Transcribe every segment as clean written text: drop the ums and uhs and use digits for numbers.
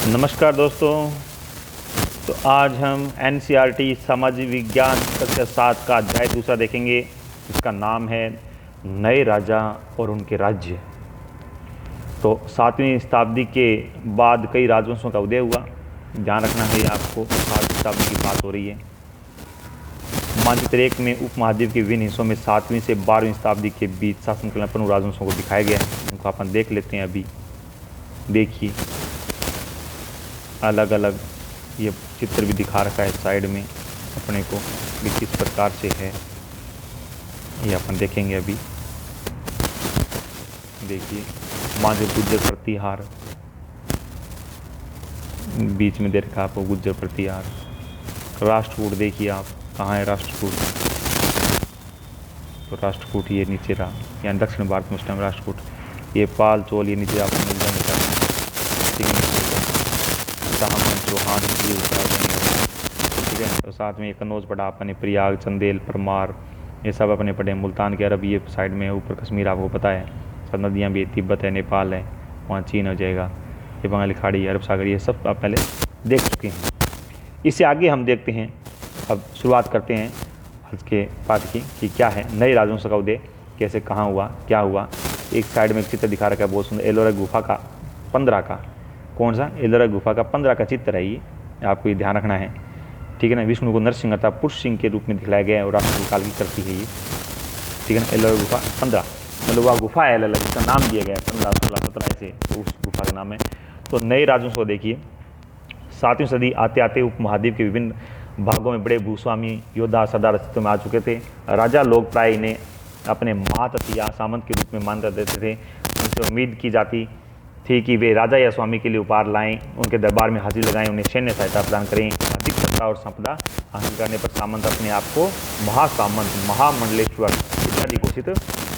नमस्कार दोस्तों। तो आज हम एनसीईआरटी सामाजिक विज्ञान कक्षा 7 का अध्याय दूसरा देखेंगे। इसका नाम है नए राजा और उनके राज्य। तो 7वीं शताब्दी के बाद कई राजवंशों का उदय हुआ। ध्यान रखना है आपको, 7वीं शताब्दी की बात हो रही है। मानचित्र 1 में उपमहाद्वीप के विभिन्न हिस्सों में 7वीं से 12वीं शताब्दी के बीच शासन करने प्रमुख राजवंशों को दिखाया गया है। उनको अपन देख लेते हैं। अभी देखिए, अलग अलग ये चित्र भी दिखा रखा है साइड में अपने को भी किस प्रकार से है, ये अपन देखेंगे। अभी देखिए, मांझे गुज्जर प्रतिहार, बीच में दे रखा आपको गुज्जर प्रतिहार। राष्ट्रकूट देखिए आप, कहाँ है राष्ट्रकूट? तो राष्ट्रकूट ये नीचे रहा, यहाँ दक्षिण भारत में उस टाइम राष्ट्रकूट। ये पाल चोल ये नीचे आपको मिल जाएंगे। चौहान ये ठीक है। तो साथ में ये कन्नौज पड़ा अपने, प्रयाग, चंदेल, परमार, ये सब अपने पड़े। मुल्तान के अरब ये साइड में, ऊपर कश्मीर आपको पता है। सब नदियाँ भी, तिब्बत है, नेपाल है, वहाँ चीन हो जाएगा। ये बंगाली खाड़ी, अरब सागर, ये सब आप पहले देख चुके हैं। इससे आगे हम देखते हैं। अब शुरुआत करते हैं आज के पाठ की कि क्या है नए राजवंश का उदय, कैसे, कहाँ हुआ, क्या हुआ। एक साइड में एक चित्र दिखा रखा है बहुत सुंदर, एलोरा गुफा का 15 का। कौन सा? एलोरा गुफा का 15 का चित्र है ये, आपको ये ध्यान रखना है, ठीक है ना। विष्णु को नरसिंह अर्थात पुरुष सिंह के रूप में दिखलाया गया है और राष्ट्र काल की करती है ये, ठीक है ना। एलोरा गुफा 15 मतलब वह गुफा है अलग, इसका नाम दिया गया है 15, 16, 17 ऐसे, तो उस गुफा का नाम है। तो नए राजवंश को देखिए, 7वीं सदी आते आते उपमहाद्वीप के विभिन्न भागों में बड़े भूस्वामी, योद्धा, सरदार अस्तित्व में आ चुके थे। राजा लोग प्राय इन्हें अपने मातहत या सामंत के रूप में मान्यता देते थे। उनसे उम्मीद की जाती थी कि वे राजा या स्वामी के लिए उपहार लाएं, उनके दरबार में हाजिर लगाएं, उन्हें सैन्य सहायता प्रदान करें। अधिक सत्ता और संपदा हासिल करने पर सामंत अपने आप को महासामंत, महामंडलेश्वर इत्यादि घोषित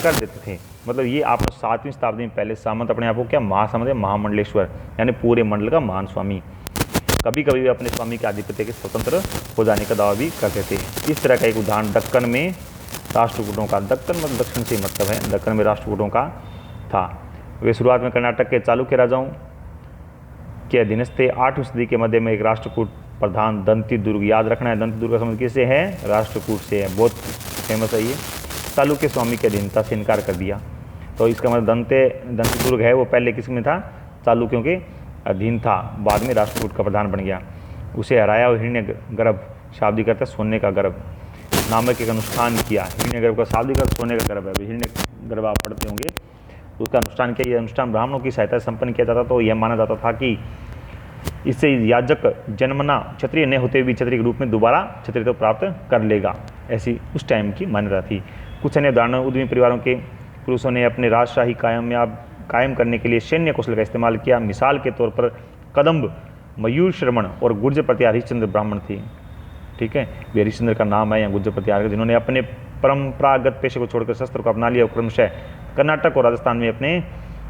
कर देते थे। मतलब ये आप 7वीं शताब्दी में पहले सामंत अपने आप को क्या महासामंत या महामंडलेश्वर, यानी पूरे मंडल का महान स्वामी। कभी कभी वे अपने स्वामी के आधिपत्य के स्वतंत्र हो जाने का दावा भी करते थे। इस तरह का एक उदाहरण दक्कन में राष्ट्रकूटों का, दक्कन मतलब दक्षिण से मतलब है, दक्कन में राष्ट्रकूटों का था। वे शुरुआत में कर्नाटक के चालुक्य राजाओं के अधीनस्थ थे। 8वीं सदी के मध्य में एक राष्ट्रकूट प्रधान दंती दुर्ग, याद रखना है, दंती दुर्ग का संबंध किससे है? राष्ट्रकूट से है, बहुत फेमस है ये। चालुक्य स्वामी की अधीनता से इनकार कर दिया। तो इसका मतलब दंती दुर्ग है वो पहले किस में था? चालुक्यों के अधीन था, बाद में राष्ट्रकूट का प्रधान बन गया। उसे हराया और हिरण्य गर्भ, शाब्दिक अर्थ सोने का गर्भ नामक एक अनुष्ठान किया। हिरण्य गर्भ का शाब्दिक अर्थ सोने का गर्भ है, हिरण्य गर्भ आप पढ़ते होंगे। उसका अनुष्ठान किया। यह अनुष्ठान ब्राह्मणों की सहायता से संपन्न किया जाता। तो यह माना जाता था कि इससे याजक जन्मना क्षत्रिय न होते हुए क्षत्रिय के रूप में दोबारा क्षत्रियता प्राप्त कर लेगा, ऐसी उस टाइम की मान्यता थी। कुछ अन्य उदाहरण, उद्यमी परिवारों के पुरुषों ने अपने राजशाही कायम करने के लिए सैन्य कौशल का इस्तेमाल किया। मिसाल के तौर पर कदम्ब, मयूर श्रवण और गुर्जर प्रतिहार हरिश्चंद्र ब्राह्मण थे, ठीक है। वे हरिश्चंद्र का नाम है या गुर्जर प्रतिहार, जिन्होंने अपने परंपरागत पेशे को छोड़कर शस्त्र को अपना लिया और क्रमशः कर्नाटक और राजस्थान में अपने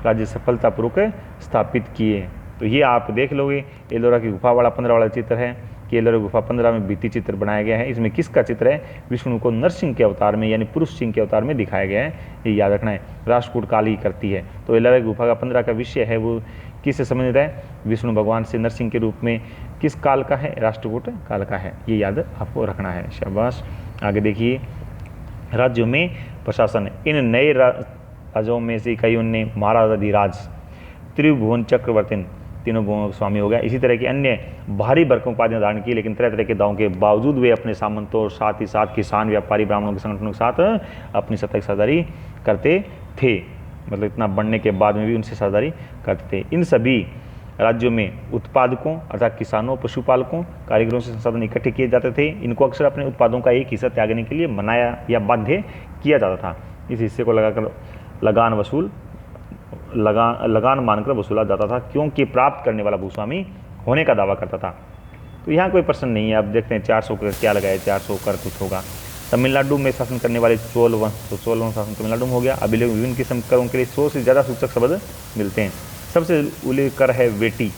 राज्य सफलतापूर्वक स्थापित किए। तो ये आप देख लोगे, एलोरा की गुफा वाला 15 वाला चित्र है कि एलोरा गुफा 15 में भित्ति चित्र बनाया गया है। इसमें किसका चित्र है? विष्णु को नरसिंह के अवतार में यानी पुरुष सिंह के अवतार में दिखाया गया है, ये याद रखना है। राष्ट्रकूट काल ही करती है। तो एलोरा गुफा का 15 का विषय है वो किससे संबंधित है? विष्णु भगवान से नरसिंह के रूप में किस काल का है? राष्ट्रकूट काल का है, ये याद आपको रखना है। शाबाश। आगे देखिए, राज्यों में प्रशासन। इन नए राजाओं में से कई उनने महाराजाधिराज, त्रिभुवन चक्रवर्ती, तीनों भुवनों के स्वामी हो गया। इसी तरह के अन्य भारी भरकम उपाधियां धारण की, लेकिन तरह तरह के दावों के बावजूद वे अपने सामंतों और साथ ही साथ किसान, व्यापारी, ब्राह्मणों के संगठनों के साथ अपनी सत्ता की साझेदारी करते थे। मतलब इतना बढ़ने के बाद में भी उनसे साझेदारी करते थे। इन सभी राज्यों में उत्पादकों अर्थात किसानों, पशुपालकों, कारीगरों से संसाधन इकट्ठे किए जाते थे। इनको अक्सर अपने उत्पादों का एक हिस्सा त्यागने के लिए मनाया या बाध्य किया जाता था। इस हिस्से को लगाकर लगान मानकर वसूला जाता था, क्योंकि प्राप्त करने वाला भूस्वामी होने का दावा करता था। तो यहाँ कोई प्रश्न नहीं है। अब देखते हैं 400 कर क्या लगाया, 400 कर कुछ होगा। तमिलनाडु में शासन करने वाले चोल वंश, तो चोल वंश शासन तमिलनाडु में हो गया। अभी विभिन्न किस्म करों के लिए 100 से ज़्यादा सूचक शब्द मिलते हैं। सबसे उल्लेख कर है वेटी।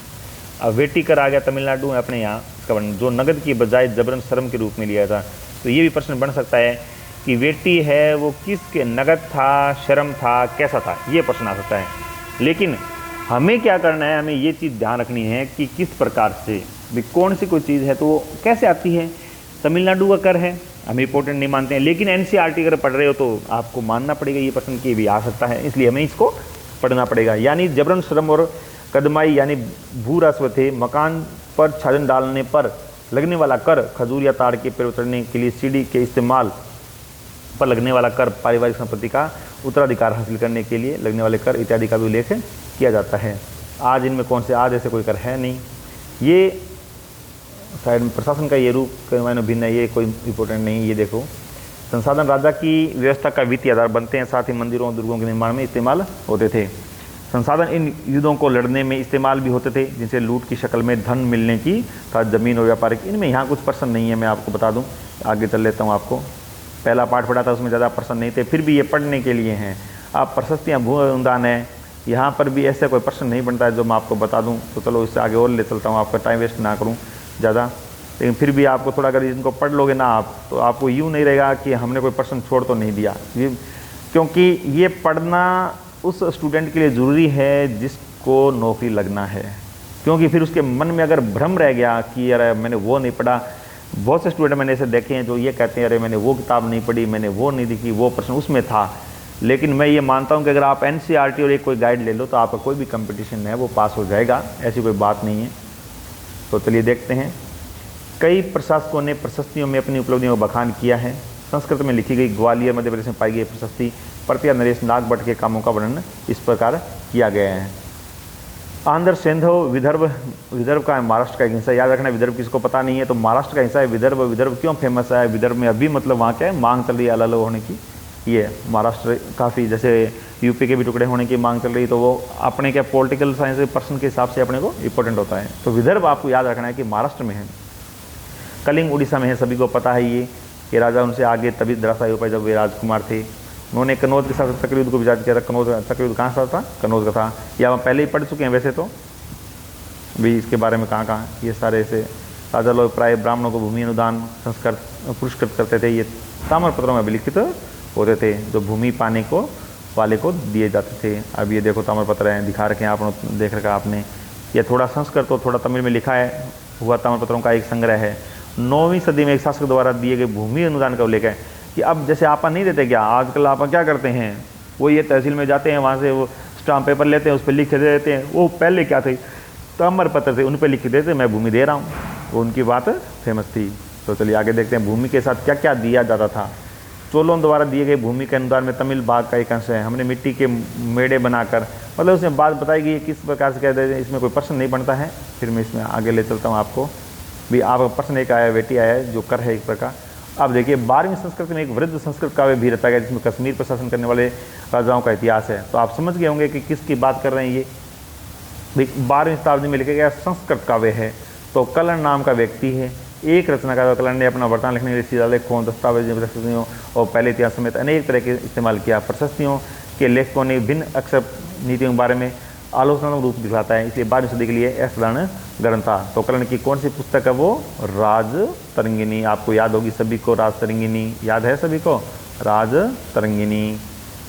अब वेटी कर आ गया तमिलनाडु में अपने यहाँ, इसका वर्णन जो नगद की बजाय जबरन श्रम के रूप में लिया था। तो ये भी प्रश्न बन सकता है कि वेटी है वो किसके, नगद था, शर्म था, कैसा था, ये प्रश्न आ सकता है। लेकिन हमें क्या करना है, हमें ये चीज़ ध्यान रखनी है कि किस प्रकार से भी कौन सी कोई चीज़ है तो वो कैसे आती है। तमिलनाडु का कर है, हम इंपॉर्टेंट नहीं मानते हैं, लेकिन एनसीईआरटी अगर पढ़ रहे हो तो आपको मानना पड़ेगा ये प्रश्न की भी आ सकता है, इसलिए हमें इसको पढ़ना पड़ेगा। यानी जबरन श्रम और कदमाई यानी भू राजस्व थे, मकान पर छाजन डालने पर लगने वाला कर, खजूर या ताड़ के पेड़ उतरने के लिए सीढ़ी के इस्तेमाल पर लगने वाला कर, पारिवारिक संपत्ति का उत्तराधिकार हासिल करने के लिए लगने वाले कर इत्यादि का भी उल्लेख किया जाता है। आज इनमें कौन से, आज ऐसे कोई कर है नहीं। ये शायद प्रशासन का ये रूप के मायने भिन्न है, ये कोई इंपॉर्टेंट नहीं। ये देखो, संसाधन राजा की व्यवस्था का वित्तीय आधार बनते हैं, साथ ही मंदिरों और दुर्गों के निर्माण में इस्तेमाल होते थे। संसाधन इन युद्धों को लड़ने में इस्तेमाल भी होते थे, जिनसे लूट की शक्ल में धन मिलने की था, जमीन और व्यापारिक। इनमें यहाँ कुछ प्रश्न नहीं है, मैं आपको बता दूँ, आगे चल लेता हूँ। आपको पहला पाठ पढ़ा था, उसमें ज़्यादा प्रश्न नहीं थे, फिर भी ये पढ़ने के लिए हैं। आप प्रशस्तियाँ, भू अनुदान है, यहाँ पर भी ऐसा कोई प्रश्न नहीं बनता है जो मैं आपको बता दूँ। तो चलो इससे आगे और ले चलता हूँ, आपका टाइम वेस्ट ना करूँ ज़्यादा। लेकिन फिर भी आपको थोड़ा, अगर इनको पढ़ लोगे ना आप, तो आपको यूँ नहीं रहेगा कि हमने कोई प्रश्न छोड़ तो नहीं दिया, क्योंकि ये पढ़ना उस स्टूडेंट के लिए ज़रूरी है जिसको नौकरी लगना है। क्योंकि फिर उसके मन में अगर भ्रम रह गया कि अरे मैंने वो नहीं पढ़ा, बहुत से स्टूडेंट मैंने ऐसे देखे हैं जो ये कहते हैं अरे मैंने वो किताब नहीं पढ़ी, मैंने वो नहीं देखी, वो प्रश्न उसमें था। लेकिन मैं ये मानता हूँ कि अगर आप एनसीईआरटी और एक कोई गाइड ले लो तो आपका कोई भी कंपटीशन है वो पास हो जाएगा, ऐसी कोई बात नहीं है। तो चलिए देखते हैं। कई प्रशासकों ने प्रशस्तियों में अपनी उपलब्धियों का बखान किया है। संस्कृत में लिखी गई ग्वालियर मध्य प्रदेश में पाई गई प्रशस्ति प्रतिया नरेश नागभट्ट के कामों का वर्णन इस प्रकार किया गया है। आंध्र, सिंधु, विदर्भ का महाराष्ट्र का एक हिस्सा। याद रखना, विदर्भ किसको पता नहीं है तो महाराष्ट्र का हिस्सा है विदर्भ। विदर्भ क्यों फेमस है? विदर्भ में अभी मतलब वहाँ क्या है, मांग चल रही है अलग अलग होने की। ये महाराष्ट्र काफ़ी, जैसे यूपी के भी टुकड़े होने की मांग चल रही, तो वो अपने क्या पॉलिटिकल साइंस पर्सन के हिसाब से अपने को इंपॉर्टेंट होता है। तो विदर्भ आपको याद रखना है कि महाराष्ट्र में है। कलिंग उड़ीसा में है, सभी को पता है ये राजा उनसे आगे तभी धराशायी हो पाए जब वे राजकुमार थे। उन्होंने कनौज के साथ चक्र युद्ध को विजात किया था। कनौज, चक्र युद्ध कहाँ सा था? कनौज का था। या हम पहले ही पढ़ चुके हैं वैसे तो भी इसके बारे में, कहाँ ये सारे ऐसे राजा लोग प्राय ब्राह्मणों को भूमि अनुदान संस्कार पुरस्कृत करते थे। ये ताम्रपत्रों में अभिलिखित होते थे जो भूमि पाने को वाले को दिए जाते थे। अब ये देखो ताम्रपत्र हैं, दिखा रखे हैं आप, देख रखा आपने। ये थोड़ा संस्कृत और थोड़ा तमिल में लिखा है हुआ ताम्रपत्रों का एक संग्रह है। 9वीं सदी में एक शासक द्वारा दिए गए भूमि अनुदान का उल्लेख है कि अब जैसे आपा नहीं देते क्या, आजकल आपा क्या करते हैं, वो ये तहसील में जाते हैं, वहाँ से वो स्टाम्प पेपर लेते हैं, उस पर लिख के दे देते हैं। वो पहले क्या थे, ताम्रपत्र थे, उन पर लिख के देते मैं भूमि दे रहा हूँ, वो उनकी बात फेमस थी। तो चलिए आगे देखते हैं भूमि के साथ क्या क्या दिया जाता था। चोलों द्वारा दिए गए भूमि के अनुदान में तमिल भाग का एक अंश है। हमने मिट्टी के मेड़े बनाकर, मतलब उसमें बात बताई गई किस प्रकार से कहते हैं, इसमें कोई प्रश्न नहीं बनता है। फिर मैं इसमें आगे ले चलता हूँ आपको भी। आपका प्रश्न एक आया, बेटी आया है जो कर है एक प्रकार। अब देखिए 12वीं संस्कृत में एक वृद्ध संस्कृत काव्य भी रचा गया जिसमें कश्मीर पर शासन करने वाले राजाओं का इतिहास है। तो आप समझ गए होंगे कि किसकी बात कर रहे हैं। ये 12वीं शताब्दी में लिखा गया संस्कृत काव्य है। तो कलन नाम का व्यक्ति है, एक रचनाकार। कलन ने अपना वर्तमान लिखने के लिए शिलालेखों, दस्तावेज, प्रशस्तियों और पहले इतिहास समेत अनेक तरह के इस्तेमाल किया। प्रशस्तियों के लेखकों ने विभिन्न अक्षर नीतियों के बारे में आलोचनात्मक रूप दिखलाता है, इसलिए 12वीं सदी के लिए असाधारण ग्रंथ था। तो कर्ण की कौन सी पुस्तक है? वो राज तरंगिनी। आपको याद होगी सभी को, राज तरंगिनी याद है सभी को, राज तरंगिनी।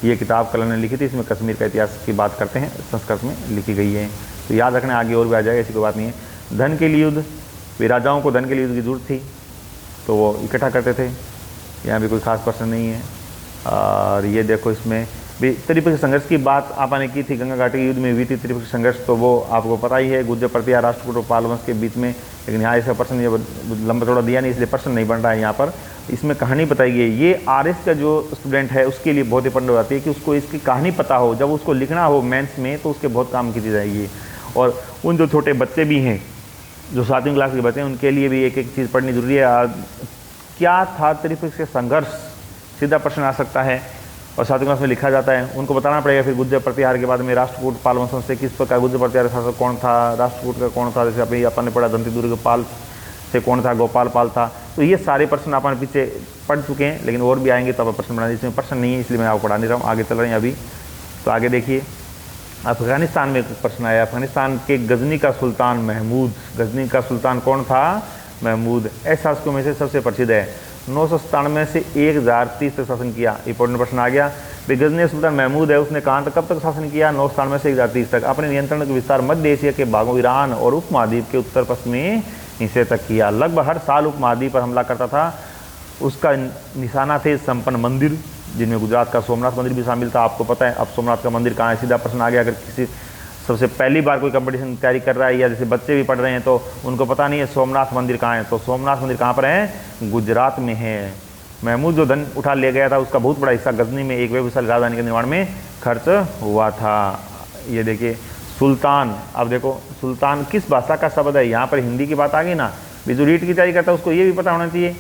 ये किताब कर्ण ने लिखी थी, इसमें कश्मीर का इतिहास की बात करते हैं, संस्कृत में लिखी गई है। तो याद रखना, आगे और भी आ जाएगा, ऐसी कोई बात नहीं है। धन के लिए युद्ध, वे राजाओं को धन के लिए युद्ध की जरूरत थी तो वो इकट्ठा करते थे। यहाँ भी कोई खास प्रश्न नहीं है। और ये देखो इसमें भी त्रिपक्षीय संघर्ष की बात आपने की थी, गंगा घाटी के युद्ध में हुई थी त्रिपक्षीय संघर्ष, तो वो आपको पता ही है, गुर्जर प्रतिहार, राष्ट्रकूट और पाल वंश के बीच में। लेकिन यहाँ ऐसा प्रश्न ये लंबा थोड़ा दिया नहीं, इसलिए प्रश्न नहीं बन रहा है यहाँ पर। इसमें कहानी बताई गई है। ये आरएस का जो स्टूडेंट है उसके लिए बहुत इंपॉर्टेंट हो जाती है कि उसको इसकी कहानी पता हो, जब उसको लिखना हो मेंस में तो उसके बहुत काम की जाएगी। और उन जो छोटे बच्चे भी हैं, जो 7वीं क्लास के बच्चे हैं, उनके लिए भी एक एक चीज़ पढ़नी जरूरी है। क्या था त्रिपक्षीय संघर्ष, सीधा प्रश्न आ सकता है और 7वीं क्लास में लिखा जाता है, उनको बताना पड़ेगा। फिर गुर्जर प्रतिहार के बाद में राष्ट्रकूट पाल वंश से किस प्रकार गुर्जर प्रतिहार शासक कौन था, राष्ट्रकूट का कौन था, जैसे अभी अपन ने पढ़ा दंती दुर्ग पाल से कौन था, गोपाल पाल था। तो ये सारे प्रश्न अपन पीछे पढ़ चुके हैं, लेकिन और भी आएंगे तो आप प्रश्न बना, इसमें प्रश्न नहीं है इसलिए मैं आपको पढ़ा नहीं रहा हूँ, आगे चल रहे हैं अभी। तो आगे देखिए, अफगानिस्तान में प्रश्न आया। अफगानिस्तान के गजनी का सुल्तान महमूद, गजनी का सुल्तान कौन था? महमूद। ऐसे शासकों में से सबसे प्रसिद्ध है। 997 से 1030 तक शासन किया। इंपॉर्टेंट प्रश्न आ गया। भाई गजनी सुल्तान महमूद है, उसने कहाँ तक कब तक शासन किया? 997 से 1030 तक। अपने नियंत्रण के विस्तार मध्य एशिया के भागों, ईरान और उपमहाद्वीप के उत्तर पश्चिमी हिस्से तक किया। लगभग हर साल उपमहाद्वीप पर हमला करता था। उसका निशाना थे संपन्न मंदिर, जिनमें गुजरात का सोमनाथ मंदिर भी शामिल था। आपको पता है अब सोमनाथ का मंदिर कहाँ है? सीधा प्रश्न आ गया। अगर किसी सबसे पहली बार कोई कंपटीशन की तैयारी कर रहा है या जैसे बच्चे भी पढ़ रहे हैं तो उनको पता नहीं है सोमनाथ मंदिर कहाँ है, तो सोमनाथ मंदिर कहाँ पर है? गुजरात में है। महमूद जो धन उठा ले गया था उसका बहुत बड़ा हिस्सा गजनी में एक व्यवसायी राजधानी के निर्माण में खर्च हुआ था। ये देखिए सुल्तान, अब देखो सुल्तान किस भाषा का शब्द है? यहाँ पर हिंदी की बात आ गई ना। जो रीट की तैयारी करता है उसको ये भी पता होना चाहिए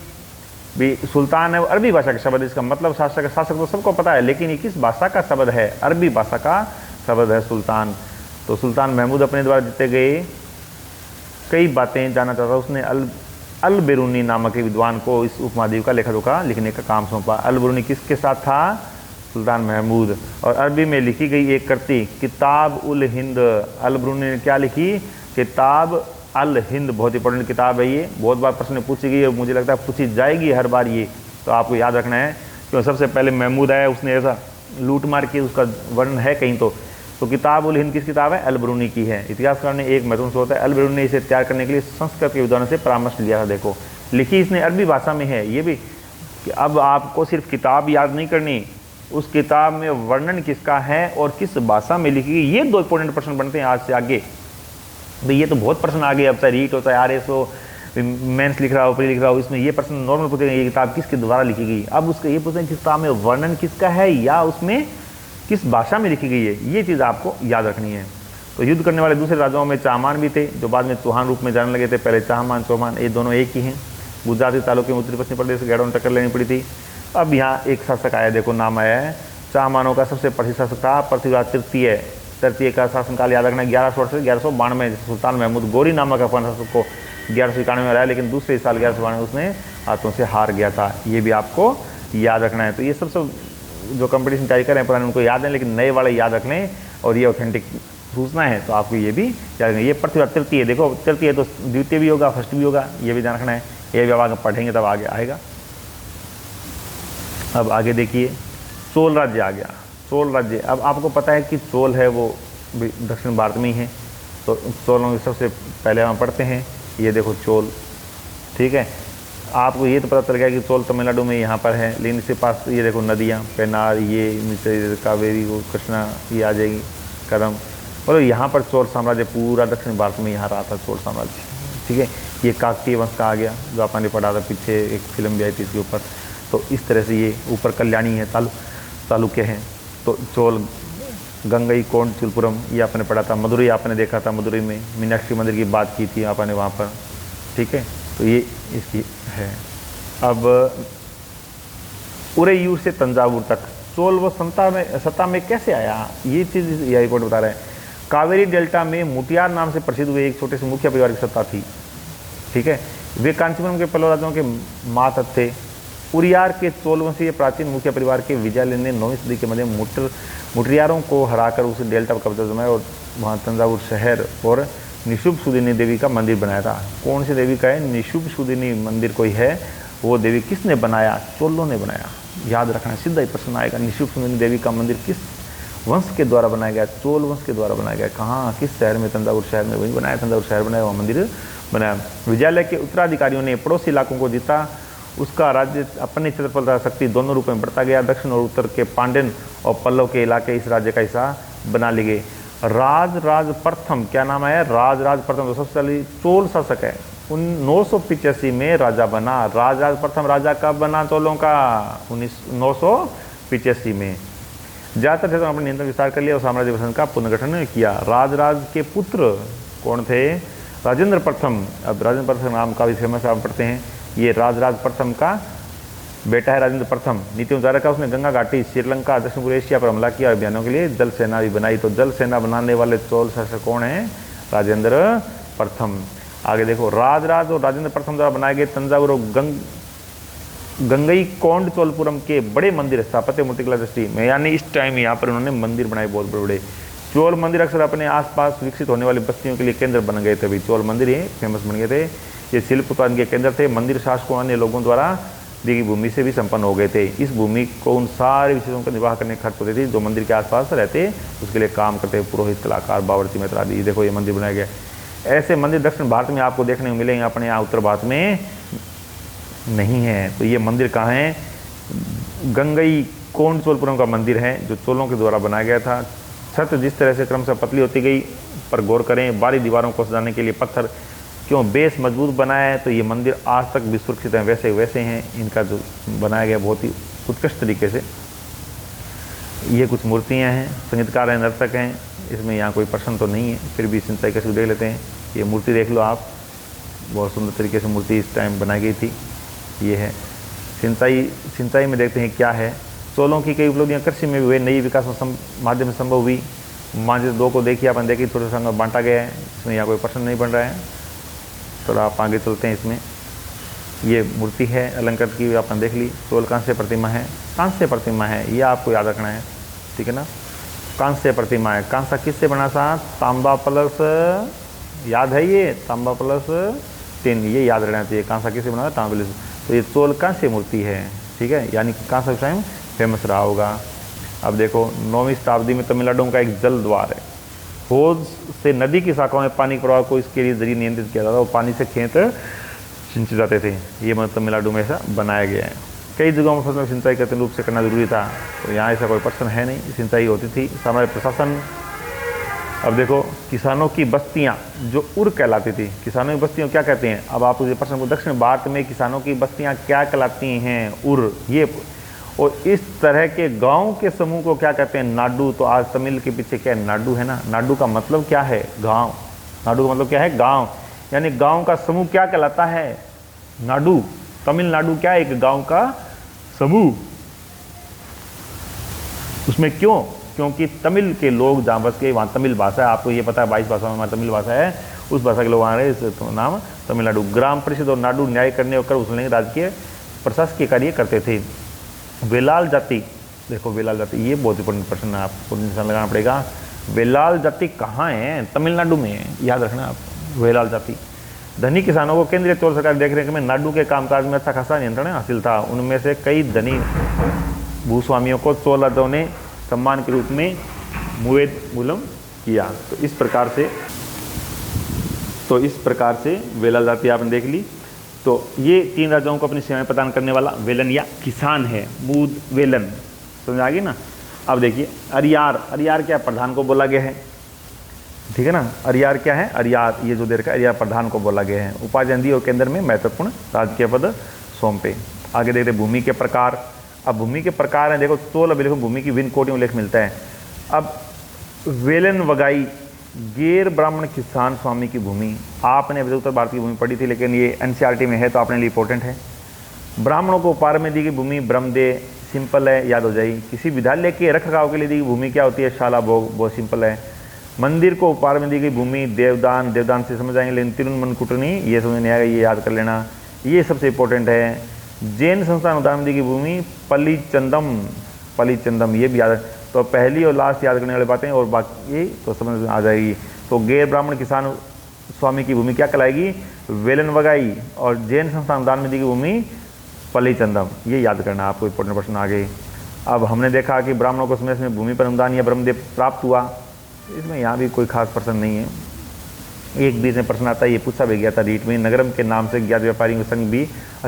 भी सुल्तान है वो अरबी भाषा का शब्द है। इसका मतलब शासक तो सबको पता है, लेकिन ये किस भाषा का शब्द है? अरबी भाषा का शब्द है सुल्तान। तो सुल्तान महमूद अपने द्वारा जीते गए कई बातें जानना चाहता। उसने अल बिरूनी नामक एक विद्वान को इस उपमहाद्वीप का लेखा जोखा लिखने का काम सौंपा। अल बिरूनी किसके साथ था? सुल्तान महमूद। और अरबी में लिखी गई एक कृति किताब उल हिंद, अल बिरूनी ने क्या लिखी? किताब अल हिंद। बहुत इंपॉर्टेंट किताब है ये, बहुत बार प्रश्न पूछी गई है, मुझे लगता है पूछी जाएगी हर बार ये, तो आपको याद रखना है। क्यों सबसे पहले महमूद आया, उसने ऐसा लूट मार के उसका वर्णन है कहीं तो किताब उल हिंद किस किताब है? अल बिरूनी की है। इतिहासकार ने एक महत्वपूर्ण स्रोत है। अल बिरूनी ने इसे तैयार करने के लिए संस्कृत के विद्वानों से परामर्श लिया था। देखो लिखी इसने अरबी भाषा में है ये भी, कि अब आपको सिर्फ किताब याद नहीं करनी, उस किताब में वर्णन किसका है और किस भाषा में लिखी गई, ये 2 इंपॉर्टेंट प्रश्न बनते हैं आज से आगे। भाई ये तो बहुत प्रश्न आ गए, अब चाहे रीट हो चाहे RS हो, मेंस लिख रहा हो, प्री लिख रहा हो, इसमें ये प्रश्न नॉर्मल पूछेंगे ये किताब किसके द्वारा लिखी गई। अब उसका ये पूछेंगे किताब में वर्णन किसका है या उसमें किस भाषा में लिखी गई है, ये चीज़ आपको याद रखनी है। तो युद्ध करने वाले दूसरे राजाओं में चाहमान भी थे, जो बाद में चौहान रूप में जाने लगे थे। पहले चाहमान चौहान ये दोनों एक ही हैं। गुजराती तालुके में उत्तरी पश्चिम प्रदेश से गैरों टक्कर लेनी पड़ी थी। अब यहाँ एक शासक आया, देखो नाम आया है चाहमानों का सबसे प्रसिद्ध शासक था पृथ्वीराज तृतीय का शासनकाल याद रखना 1100 से 1192। सुल्तान महमूद गोरी नामक अफगान शासक को 1191 में हराया, लेकिन दूसरे साल 1192 उसने हाथों से हार गया था। ये भी आपको याद रखना है। तो ये सब जो कंपटीशन तैयारी कर रहे हैं पुराने उनको याद है, लेकिन नए वाले याद रख लें और ये ऑथेंटिक पूछना है तो आपको ये भी याद रखना। ये पृथ्वीराज तृतीय, देखो तृतीय तो द्वितीय भी होगा फर्स्ट भी होगा, ये भी ध्यान रखना है। ये भी आगे पढ़ेंगे तब आगे आएगा। अब आगे देखिए चोल राज्य आ गया। चोल राज्य, अब आपको पता है कि चोल है वो दक्षिण भारत में ही है, तो चोलों की सबसे पहले हम पढ़ते हैं। ये देखो चोल, ठीक है। आपको ये तो पता चल गया कि चोल तमिलनाडु में यहाँ पर है, लेकिन इसके पास ये देखो नदियाँ पेनार, ये नीचे कावेरी वो कृष्णा ये आ जाएगी कदम, और यहाँ पर चोल साम्राज्य पूरा दक्षिण भारत में यहाँ रहा था चोल साम्राज्य, ठीक है। ये काकतीय वंश का आ गया जो आपने पढ़ा था पीछे, एक फिल्म भी आई थी इसके ऊपर। तो इस तरह से ये ऊपर कल्याणी है, तालुके हैं। तो चोल, गंगई कोंड चिलपुरम ये आपने पढ़ा था। मदुरई आपने देखा था, मदुरई में मीनाक्षी मंदिर की बात की थी आपने वहाँ पर, ठीक है। तो ये इसकी है। अब उरेयूर से तंजावुर तक चोल वो सत्ता में कैसे आया, ये चीज़ यह रिपोर्ट बता रहा है। कावेरी डेल्टा में मुटियार नाम से प्रसिद्ध हुए एक छोटे से मुखिया परिवार की सत्ता थी, ठीक है। वे कांचीपुरम के पल्लव राजाओं के मातहत थे। उरियार के चोल वंशीय प्राचीन मुखिया परिवार के विजय ने 9वीं सदी के मध्य मुटियारों को हराकर उसे डेल्टा पर कब्जा जमाया और वहाँ तंजावुर शहर और निशुभ सुदिनी देवी का मंदिर बनाया था। कौन सी देवी का है? निशुभ सुदिनी मंदिर कोई है, वो देवी किसने बनाया? चोलों ने बनाया। याद रखना, सीधा ही प्रश्न आएगा। निशुभ सुदिनी देवी का मंदिर किस वंश के द्वारा बनाया गया? चोल वंश के द्वारा बनाया गया। कहाँ, किस शहर में? तंजावुर शहर में, वही बनाया, तंजावुर शहर बनाया, वहाँ मंदिर बनाया। विजयालय के उत्तराधिकारियों ने पड़ोसी इलाकों को जीता। उसका राज्य अपने क्षेत्रफल शक्ति दोनों रूप में बढ़ता गया। दक्षिण और उत्तर के पांड्यन और पल्लव के इलाके इस राज्य का हिस्सा बना लिए गए। राज प्रथम, क्या नाम है? राज प्रथम तो सबसे पहले चोल शासक है। 985 में राजा बना। राज प्रथम राजा कब बना चोलों का? 985 में। ज़्यादातर क्षेत्रों में अपने नियंत्रण विस्तार कर लिया और साम्राज्य शासन का पुनर्गठन किया। राज के पुत्र कौन थे? राजेंद्र प्रथम। अब राजेंद्र प्रथम नाम काफ़ी फेमस आप पढ़ते हैं। ये राज प्रथम का बेटा है राजेंद्र प्रथम। नीति अनुसार का उसने गंगा घाटी, श्रीलंका, दक्षिण पूर्व एशिया पर हमला किया और अभियानों के लिए जल सेना भी बनाई। तो जल सेना बनाने वाले चोल शासक कौन है? राजेंद्र प्रथम। आगे देखो राज और राजेंद्र प्रथम द्वारा बनाए गए तंजावुर और गंगई कोंड चोलपुरम के बड़े मंदिर स्थापत्य मूर्तिकला दृष्टि में, यानी इस टाइम यहाँ पर उन्होंने मंदिर बनाए बहुत बड़े बड़े। चोल मंदिर अक्सर अपने आसपास विकसित होने वाली बस्तियों के लिए केंद्र बन गए थे। भाई चोल मंदिर ही फेमस बन गए थे। ये शिल्प उत्पादन के केंद्र थे। मंदिर शासकों अन्य लोगों द्वारा दी गई भूमि से भी संपन्न हो गए थे। इस भूमि को उन सारे विषयों का निर्वाह करने खर्च होते थे जो मंदिर के आसपास रहते, उसके लिए काम करते, पुरोहित, कलाकार, बावर्ची मित्र आदि। देखो ये मंदिर बनाया गया। ऐसे मंदिर दक्षिण भारत में आपको देखने को मिलेंगे, अपने यहाँ उत्तर भारत में नहीं है। तो ये मंदिर कहाँ है? गंगई कोंड चोलपुरम का मंदिर है, जो चोलों के द्वारा बनाया गया था। छत जिस तरह से क्रमशः पतली होती गई पर गौर करें, बाहरी दीवारों को सजाने के लिए पत्थर क्यों बेस मजबूत बनाया है, तो ये मंदिर आज तक भी सुरक्षित हैं, वैसे वैसे हैं। इनका जो बनाया गया बहुत ही उत्कृष्ट तरीके से। ये कुछ मूर्तियां हैं, संगीतकार हैं, नर्तक हैं, इसमें यहाँ कोई प्रश्न तो नहीं है, फिर भी सिंचाई कैसे देख लेते हैं। ये मूर्ति देख लो आप, बहुत सुंदर तरीके से मूर्ति इस टाइम बनाई गई थी। ये है सिंचाई में देखते हैं क्या है। चोलों की कई उपलब्धियाँ कृषि में भी हुए, नई विकास माध्यम से संभव हुई। मानचित्र 2 को देखिए, अपन देखिए छोटे संग में बांटा गया है, इसमें यहाँ कोई प्रश्न नहीं बन रहा है। थोड़ा आप आगे चलते हैं। इसमें ये मूर्ति है अलंकृत की, आपने देख ली। चोल कांस्य प्रतिमा है, कांस्य प्रतिमा है, ये आपको याद रखना है, ठीक है ना। कांस्य प्रतिमा है। कांसा किससे बना था? तांबा प्लस, याद है ये, तांबा प्लस टिन, ये याद रहना चाहिए। कांसा किससे बना था? तांबा प्लस। तो ये चोल कांस्य मूर्ति है, ठीक है, यानी कांसा उस टाइम फेमस रहा होगा। अब देखो 9वीं शताब्दी में तमिलनाडु का एक जल द्वार है। होज से नदी की शाखाओं में पानी प्रवाह को इसके लिए जरिए नियंत्रित किया जाता था और पानी से खेत सिंचे जाते थे। ये मतलब तमिलनाडु में ऐसा बनाया गया है। कई जगहों में फसल में सिंचाई कृत्रिम रूप से करना जरूरी था, तो यहाँ ऐसा कोई प्रश्न है नहीं, सिंचाई होती थी। सामान्य प्रशासन। अब देखो किसानों की बस्तियाँ जो उर कहलाती थी, किसानों की बस्तियाँ क्या कहते हैं? अब आप ये प्रश्न को, दक्षिण भारत में किसानों की बस्तियाँ क्या कहलाती हैं? उर। ये और इस तरह के गांव के समूह को क्या कहते हैं? नाडु। तो आज तमिल के पीछे क्या है? नाडु है ना। नाडु का मतलब क्या है? गांव। नाडु का मतलब क्या है? गांव। यानी गांव का समूह क्या कहलाता है? नाडु। तमिलनाडु क्या है? एक गांव का समूह। उसमें क्यों? क्योंकि तमिल के लोग जहाँ बस के, वहाँ तमिल भाषा है। आपको ये पता है 22 भाषाओं में तमिल भाषा है, उस भाषा के लोग आ रहे हैं, तो नाम तमिलनाडु। ग्राम परिषद और नाडु न्याय करने और कर वसूलने राजकीय प्रशासकीय कार्य करते थे। वेलाल जाति, देखो वेलाल जाति, ये बहुत इंपॉर्टेंट प्रश्न है, आपको निशान लगाना पड़ेगा। वेलाल जाति कहाँ है? तमिलनाडु में है, याद रखना आप। वेलाल जाति। धनी किसानों को केंद्रीय चोल सरकार देखरेख में नाडु के कामकाज में अच्छा खासा नियंत्रण हासिल था। उनमें से कई धनी भूस्वामियों को चोलादों ने सम्मान के रूप में मुवेद मूलम किया। तो इस प्रकार से वेलाल जाति आपने देख ली। तो ये 3 राजाओं को अपनी सेवाएं प्रदान करने वाला वेलन या किसान है, मूद वेलन, समझ आ गई ना। अब देखिए अरियार। अरियार क्या? प्रधान को बोला गया है, ठीक है ना। अरियार क्या है? अरियार, ये जो देर का अरियार प्रधान को बोला गया है। उपाधि दी और केंद्र में महत्वपूर्ण राजकीय पद सौंपे। आगे देखते भूमि के प्रकार। अब भूमि के प्रकार हैं, देखो चोल अभिलेख में भूमि की विभिन्न कोटियों उल्लेख मिलता है। अब वेलन वगाई गैर ब्राह्मण किसान स्वामी की भूमि, आपने अभी उत्तर भारत की भूमि पढ़ी थी, लेकिन ये एनसीईआरटी में है तो अपने लिए इंपॉर्टेंट है। ब्राह्मणों को उपहार में दी गई भूमि ब्रह्मदे, सिंपल है, याद हो जाएगी। किसी विद्यालय के रखरखाव के लिए दी गई भूमि क्या होती है? शाला भोग, बहुत सिंपल है। मंदिर को उपहार में दी गई भूमि देवदान, देवदान से समझ आएंगे, लेकिन तिरुमनकुटनी ये समझ नहीं आएगा, ये याद कर लेना, ये सबसे इंपॉर्टेंट है। जैन संस्थान अनुदान में दी गई भूमि पलीचंदम, पलीचंदम, ये भी याद। तो पहली और लास्ट याद करने वाली बातें और बाकी तो समझ में आ जाएगी। तो गैर ब्राह्मण किसान स्वामी की भूमि क्या कहलाएगी? वेलन वगाई। और जैन संस्थान अनुदान में दी गई भूमि पलीचंदम, ये याद करना आपको, इंपॉर्टेंट प्रश्न आ गए। अब हमने देखा कि ब्राह्मणों को समय में भूमि पर अनुदान या ब्रह्मदेव प्राप्त हुआ, इसमें यहाँ भी कोई खास प्रश्न नहीं है। एक बीच में प्रश्न आता है, ये पूछा भी गया था रीट में, नगरम के नाम से ज्ञात व्यापारियों के संग भी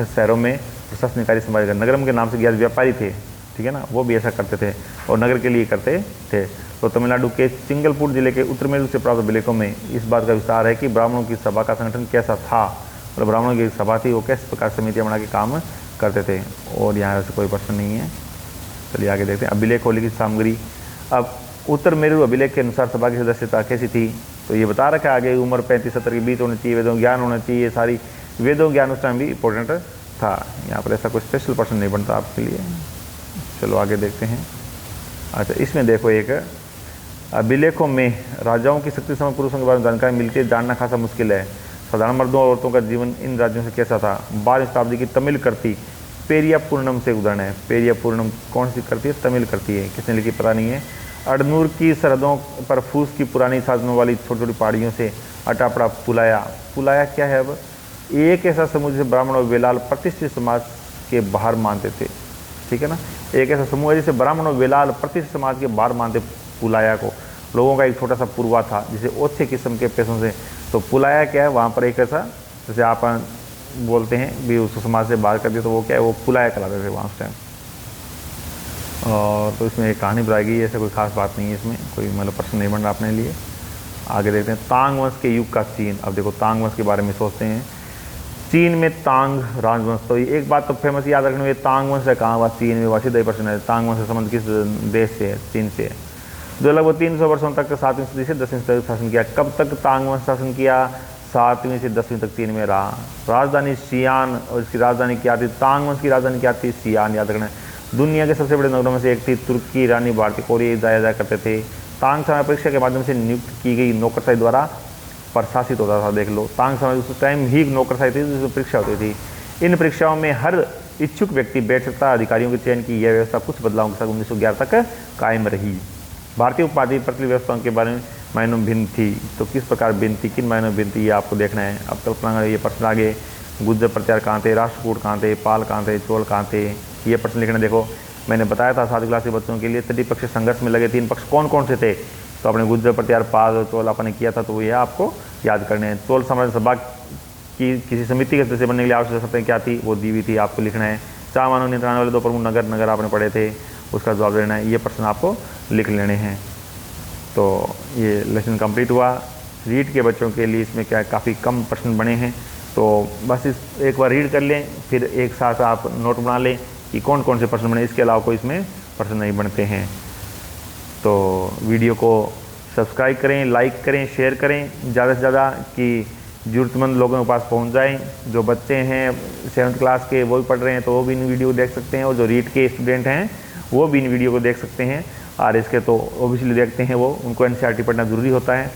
शहरों में प्रशासनिक कार्य संभाल। नगरम के नाम से ज्ञात व्यापारी थे, ठीक है ना, वो भी ऐसा करते थे और नगर के लिए करते थे। तो तमिलनाडु के चिंगलपुर जिले के उत्तर मेरू से प्राप्त अभिलेखों में इस बात का विस्तार है कि ब्राह्मणों की सभा का संगठन कैसा था, और ब्राह्मणों की सभा थी वो किस प्रकार समितियाँ बना के काम करते थे। और यहाँ से कोई प्रश्न नहीं है। चलिए आगे देखते हैं अभिलेख और लिखित सामग्री। अब उत्तर मेरू अभिलेख के अनुसार सभा की सदस्यता कैसी थी, तो ये बता रखा है आगे, उम्र 35-70 के बीच होनी चाहिए, वेदों ज्ञान होना चाहिए, सारी वेदों ज्ञान उस टाइम भी इंपॉर्टेंट था। यहाँ पर ऐसा कोई स्पेशल प्रश्न नहीं बनता आपके लिए। चलो आगे देखते हैं। अच्छा, इसमें देखो एक अभिलेखों में राजाओं की शक्ति समय पुरुषों के बारे में जानकारी मिलती है, जानना खासा मुश्किल है। साधारण मर्दों और औरतों का जीवन इन राज्यों से कैसा था। 12वीं शताब्दी की तमिल कृति पेरिया पूर्णम से उदाहरण है। पेरिया पूर्णम कौन सी करती है? तमिल करती है, किसने लिखी पता नहीं है। अड़नूर की सरहदों पर फूस की पुरानी साधनों वाली छोटी छोटी पहाड़ियों से अटापड़ा पुलाया। पुलाया क्या है? अब एक ऐसा समूह जिसे ब्राह्मण और वेलाल प्रतिष्ठित समाज के बाहर मानते थे। ठीक है ना। एक ऐसा समूह है जिसे ब्राह्मण और वेलाल प्रतिष्ठित समाज के बाहर मानते पुलाया को। लोगों का एक छोटा सा पूर्वा था जिसे ओछे किस्म के पैसों से, तो पुलाया क्या है, वहाँ पर एक ऐसा जैसे आप बोलते हैं भी उसको समाज से बाहर कर दिया, तो वो क्या है, वो पुलाया कहलाते थे वहाँ उस टाइम। और तो इसमें एक कहानी बताई गई, ऐसे कोई खास बात नहीं है इसमें, कोई मतलब प्रश्न नहीं बन रहा अपने लिए। आगे देखते हैं तांग वंश के युग का चीन। अब देखो तांग वंश के बारे में सोचते हैं। चीन में तांग राजवंश, तो एक बात तो फेमस याद रखने में, तांग वंश है कहाँ हुआ, चीन में हुआ। सीधा ही प्रश्न है, तांग वंश का संबंध किस देश से है, चीन से है, जो लगभग 300 वर्षों तक 7वीं सदी से 10वीं सदी तक शासन किया। कब तक तांग वंश शासन किया, 7वीं से 10वीं तक चीन में रहा। राजधानी सियान, और इसकी राजधानी क्या थी, तांग वंश की राजधानी क्या थी, सियान, याद रखना है। दुनिया के सबसे बड़े नगरों में से एक थी। तुर्की रानी भारतीय कोरिया जाया करते थे। तांग समय परीक्षा के माध्यम से नियुक्त की गई नौकरशाही द्वारा प्रशासित होता था। देख लो, तांग समय उस टाइम ही नौकरशाही थी जिसमें परीक्षा होती थी। इन परीक्षाओं में हर इच्छुक व्यक्ति बैठ सकता है। अधिकारियों के चयन की यह व्यवस्था कुछ बदलावों के साथ 1911 तक कायम रही। भारतीय उपाधि प्रति व्यवस्थाओं के बारे में मायनों भिन्न थी, तो किस प्रकार भिन्न थी, किन मायनों भिन्न थी, ये आपको देखना है। अब कल्पना ये प्रश्न आगे, गुज्जर प्रत्यार कहाँ थे, राष्ट्रकूट कहाँ थे, पाल कहाँ थे, चोल कहाँ थे, ये प्रश्न लिखना। देखो मैंने बताया था 7वीं क्लास के बच्चों के लिए तटीय पक्ष संघर्ष में लगे 3 पक्ष कौन कौन से थे, तो अपने गुज्जर प्रत्यार पाल और चोल आपने किया था, तो ये आपको याद करने हैं। चोल साम्राज्य सभा की किसी समिति के सदस्य बनने के लिए आवश्यक शर्तें क्या थी, वो दी हुई थी, आपको लिखना है। 4 मानव नियंत्रण वाले 2 प्रमुख नगर आपने पढ़े थे, उसका जवाब देना है। ये प्रश्न आपको लिख लेने हैं। तो ये लेसन कंप्लीट हुआ। रीड के बच्चों के लिए इसमें क्या काफ़ी कम प्रश्न बने हैं, तो बस इस एक बार रीड कर लें, फिर एक साथ आप नोट बना लें कि कौन कौन से प्रश्न बने। इसके अलावा कोई इसमें प्रश्न नहीं बनते हैं। तो वीडियो को सब्सक्राइब करें, लाइक करें, शेयर करें ज़्यादा से ज़्यादा, कि ज़रूरतमंद लोगों के पास पहुंच जाएं। जो बच्चे हैं 7th क्लास के वो भी पढ़ रहे हैं, तो वो भी इन वीडियो को देख सकते हैं, और जो रीड के स्टूडेंट हैं वो भी इन वीडियो को देख सकते हैं। और इसके तो ओबियसली देखते हैं, वो उनको NCERT पढ़ना ज़रूरी होता है।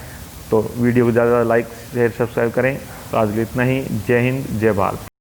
तो वीडियो को ज़्यादा लाइक शेयर सब्सक्राइब करें। तो आज के लिए इतना ही। जय हिंद, जय भारत।